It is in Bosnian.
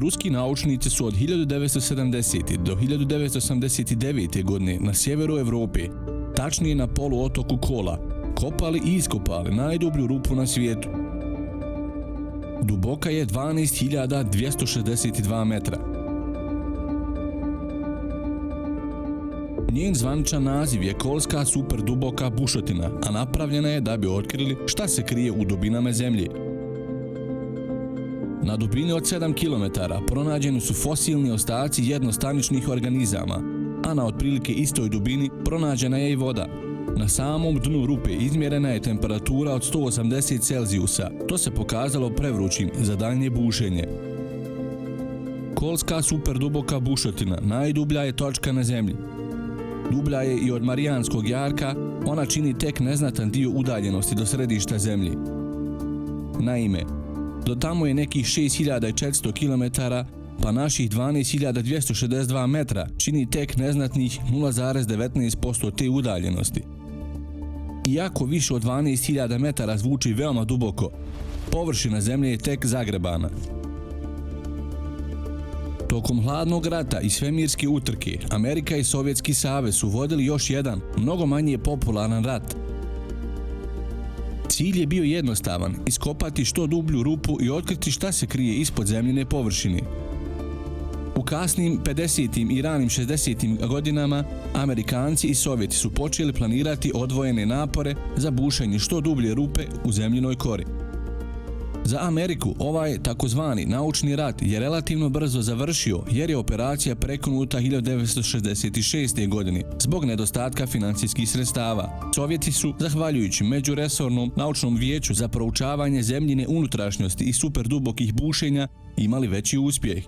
Ruski naučnici su od 1970. do 1989. godine na sjeveru Evrope, tačnije na poluotoku Kola, kopali i iskopali najdublju rupu na svijetu. Duboka je 12.262 metra. Njen zvaničan naziv je Kolska superduboka bušotina, a napravljena je da bi otkrili šta se krije u dubinama zemlje. Na dubini od 7 km pronađeni su fosilni ostaci jednostaničnih organizama, a na otprilike istoj dubini pronađena je i voda. Na samom dnu rupe izmjerena je temperatura od 180 Celzijusa. To se pokazalo prevrućim za daljnje bušenje. Kolska superduboka bušotina najdublja je točka na zemlji. Dublja je i od Marijanskog jarka, ona čini tek neznatan dio udaljenosti do središta zemlje. Naime, do tamo je nekih 6400 km, pa naših 12.262 metra čini tek neznatnih 0,19% te udaljenosti. Iako više od 12.000 metara zvuči veoma duboko, površina zemlje je tek zagrebana. Tokom hladnog rata i svemirske utrke, Amerika i Sovjetski savez su vodili još jedan, mnogo manje popularan rat. Cilj je bio jednostavan, iskopati što dublju rupu i otkriti šta se krije ispod zemljine površine. U kasnim 50. i ranim 60. godinama, Amerikanci i Sovjeti su počeli planirati odvojene napore za bušenje što dublje rupe u zemljinoj kori. Za Ameriku ovaj takozvani naučni rat je relativno brzo završio jer je operacija prekinuta 1966. godine zbog nedostatka financijskih sredstava. Sovjeti su, zahvaljujući Međuresornom naučnom vijeću za proučavanje zemljine unutrašnjosti i superdubokih bušenja, imali veći uspjeh.